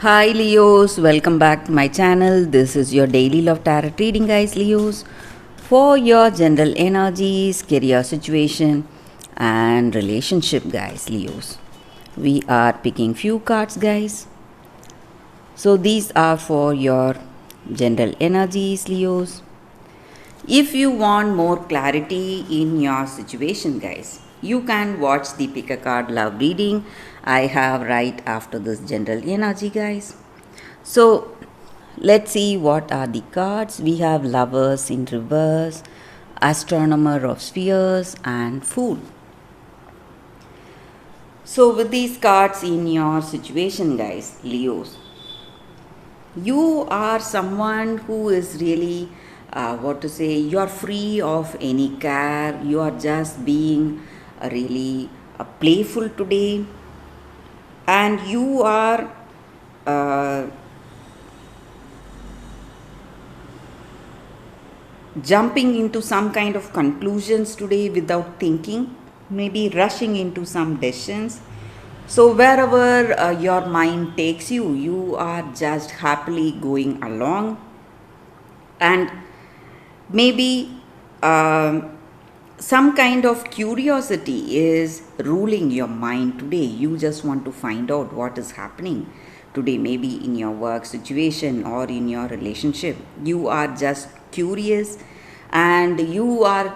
Hi Leos, welcome back to my channel. This is your daily love tarot reading, guys. Leos, for your general energies, career situation, and relationship, guys. Leos, we are picking few cards, guys. So these are for your general energies, Leos. If you want more clarity in your situation, guys, you can watch the pick a card love reading I have right after this general energy, guys. So let's see what are the cards. We have Lovers in reverse, Astronomer of Spheres, and Fool. So with these cards in your situation, guys, Leos, you are someone who is really you are free of any care. You are just being really playful today, and you are uh, jumping into some kind of conclusions today without thinking, maybe rushing into some decisions. So, wherever your mind takes you, you are just happily going along, and maybe some kind of curiosity is ruling your mind today. You just want to find out what is happening today, maybe in your work situation or in your relationship. You are just curious, and you are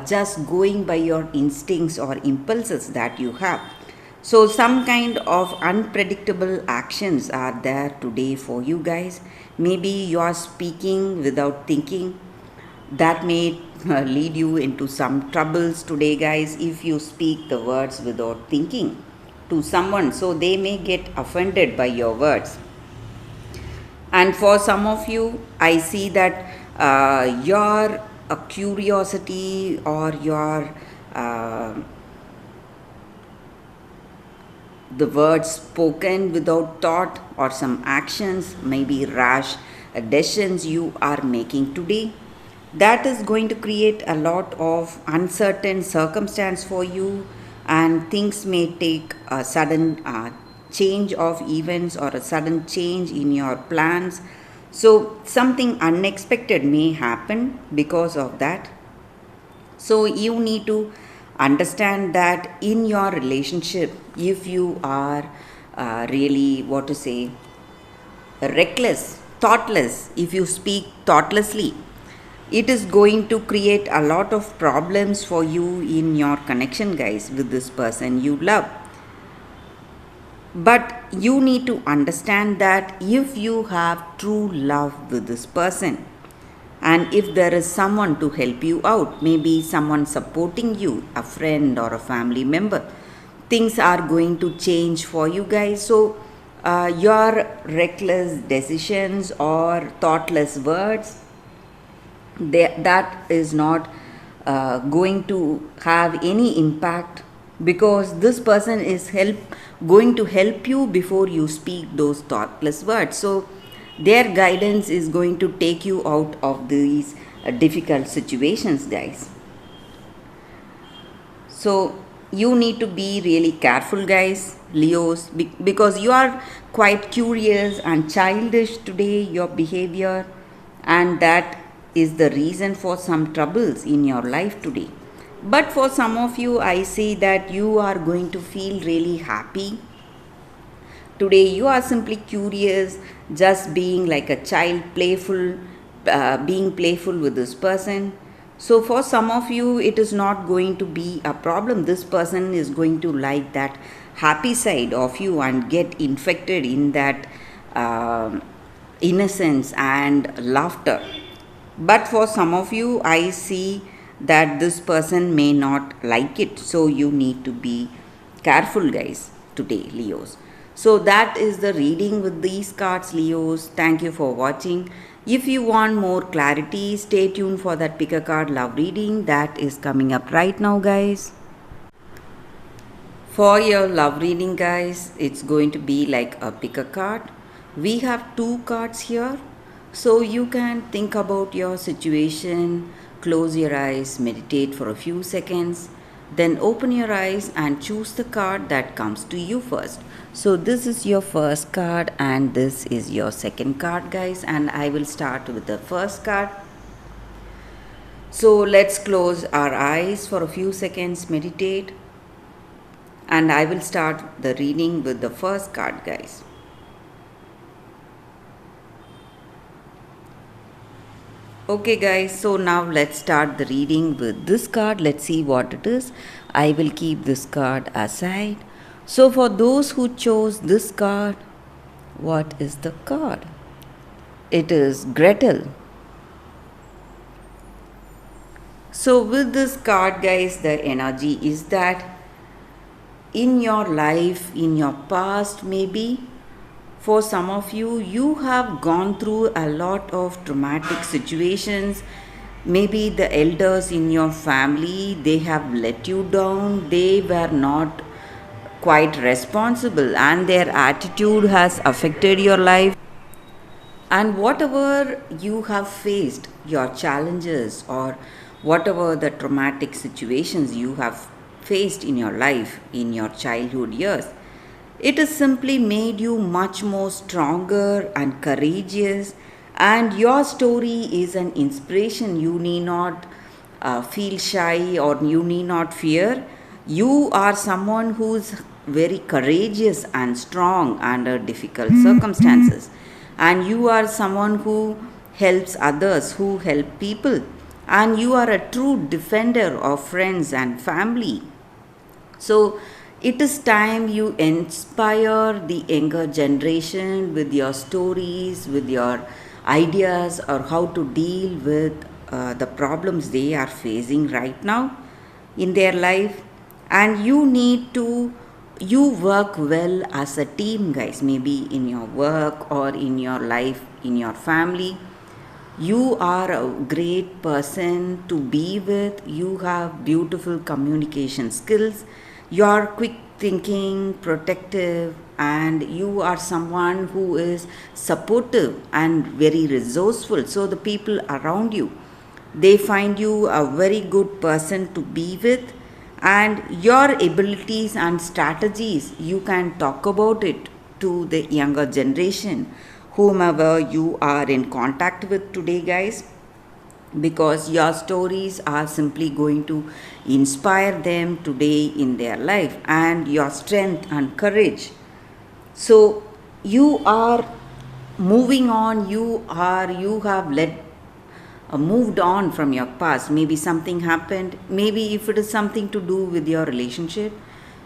just going by your instincts or impulses that you have. So some kind of unpredictable actions are there today for you guys. Maybe you are speaking without thinking. That may lead you into some troubles today, guys, if you speak the words without thinking to someone, so they may get offended by your words. And for some of you, I see that your curiosity or your the words spoken without thought or some actions, maybe rash decisions you are making today, that is going to create a lot of uncertain circumstance for you, and things may take a sudden change of events or a sudden change in your plans. So something unexpected may happen because of that. So you need to understand that in your relationship, if you are really reckless, thoughtless, if you speak thoughtlessly, it is going to create a lot of problems for you in your connection, guys, with this person you love. But you need to understand that if you have true love with this person, and if there is someone to help you out, maybe someone supporting you, a friend or a family member, things are going to change for you guys. So your reckless decisions or thoughtless words, that is not going to have any impact, because this person is going to help you before you speak those thoughtless words. So their guidance is going to take you out of these difficult situations, guys. So you need to be really careful, guys, Leos, because you are quite curious and childish today, your behavior, and that is the reason for some troubles in your life today. But for some of you, I see that you are going to feel really happy today. You are simply curious, just being like a child, playful, being playful with this person. So for some of you, it is not going to be a problem. This person is going to like that happy side of you and get infected in that innocence and laughter. But for some of you, I see that this person may not like it. So you need to be careful, guys, today, Leos. So that is the reading with these cards, Leos. Thank you for watching. If you want more clarity, stay tuned for that pick a card love reading that is coming up right now, guys. For your love reading, guys, it's going to be like a pick a card. We have two cards here. So you can think about your situation, close your eyes, meditate for a few seconds. Then open your eyes and choose the card that comes to you first. So this is your first card and this is your second card, guys, and I will start with the first card. So let's close our eyes for a few seconds, meditate, and I will start the reading with the first card, guys. Okay guys, so now let's start the reading with this card. Let's see what it is. I will keep this card aside. So for those who chose this card, what is the card? It is Gretel. So with this card, guys, the energy is that in your life, in your past, maybe for some of you, you have gone through a lot of traumatic situations. Maybe the elders in your family, they have let you down. They were not quite responsible and their attitude has affected your life. And whatever you have faced, your challenges or whatever the traumatic situations you have faced in your life in your childhood years, it has simply made you much more stronger and courageous, and your story is an inspiration. You need not feel shy or you need not fear. You are someone who is very courageous and strong under difficult circumstances, and you are someone who helps others, who help people, and you are a true defender of friends and family. So it is time you inspire the younger generation with your stories, with your ideas, or how to deal with the problems they are facing right now in their life. And you work well as a team, guys, maybe in your work or in your life, in your family. You are a great person to be with. You have beautiful communication skills. You are quick thinking, protective, and you are someone who is supportive and very resourceful. So the people around you, they find you a very good person to be with, and your abilities and strategies, you can talk about it to the younger generation, whomever you are in contact with today, guys, because your stories are simply going to inspire them today in their life, and your strength and courage. So you are moving on, you have moved on from your past. Maybe something happened, maybe if it is something to do with your relationship,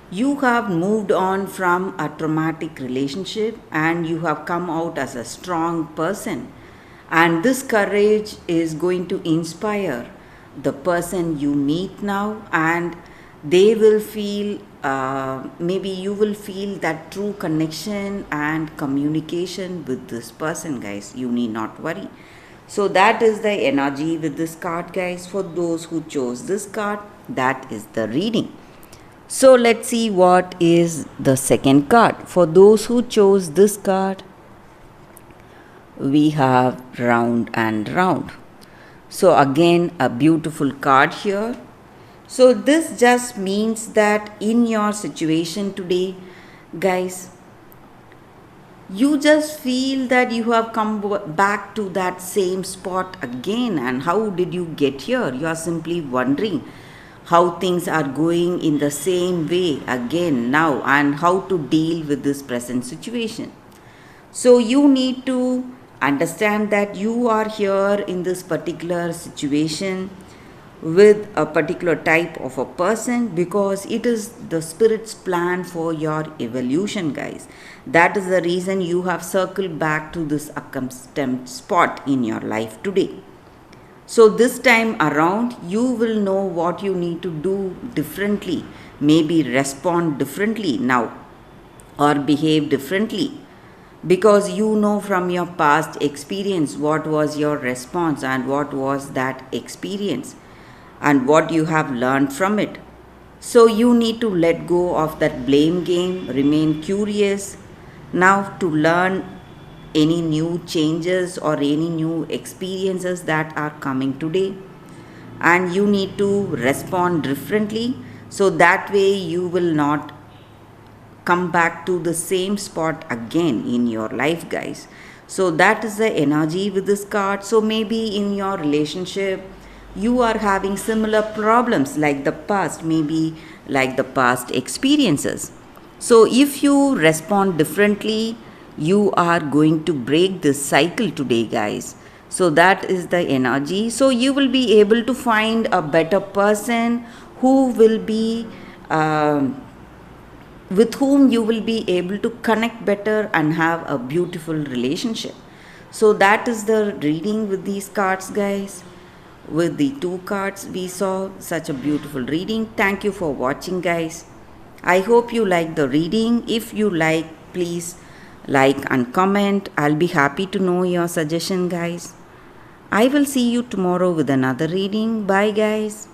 you have moved on from a traumatic relationship and you have come out as a strong person. And this courage is going to inspire the person you meet now, and they will feel, maybe you will feel that true connection and communication with this person, guys. You need not worry. So that is the energy with this card, guys. For those who chose this card, that is the reading. So let's see what is the second card. For those who chose this card, we have Round and Round. So again, a beautiful card here. So this just means that in your situation today, guys, you just feel that you have come back to that same spot again. And how did you get here? You are simply wondering how things are going in the same way again now, and how to deal with this present situation. So you need to understand that you are here in this particular situation with a particular type of a person, because it is the spirit's plan for your evolution, guys. That is the reason you have circled back to this accustomed spot in your life today. So this time around, you will know what you need to do differently, maybe respond differently now or behave differently, because you know from your past experience what was your response and what was that experience and what you have learned from it. So you need to let go of that blame game, remain curious now to learn any new changes or any new experiences that are coming today, and you need to respond differently So that way you will not come back to the same spot again in your life, guys. So that is the energy with this card. So maybe in your relationship you are having similar problems like the past, maybe like the past experiences. So if you respond differently, you are going to break this cycle today, guys. So that is the energy. So you will be able to find a better person who will be with whom you will be able to connect better and have a beautiful relationship. So that is the reading with these cards, guys. With the two cards we saw such a beautiful reading. Thank you for watching, guys. I hope you like the reading. If you like, please like and comment. I'll be happy to know your suggestion, guys. I will see you tomorrow with another reading. Bye, guys.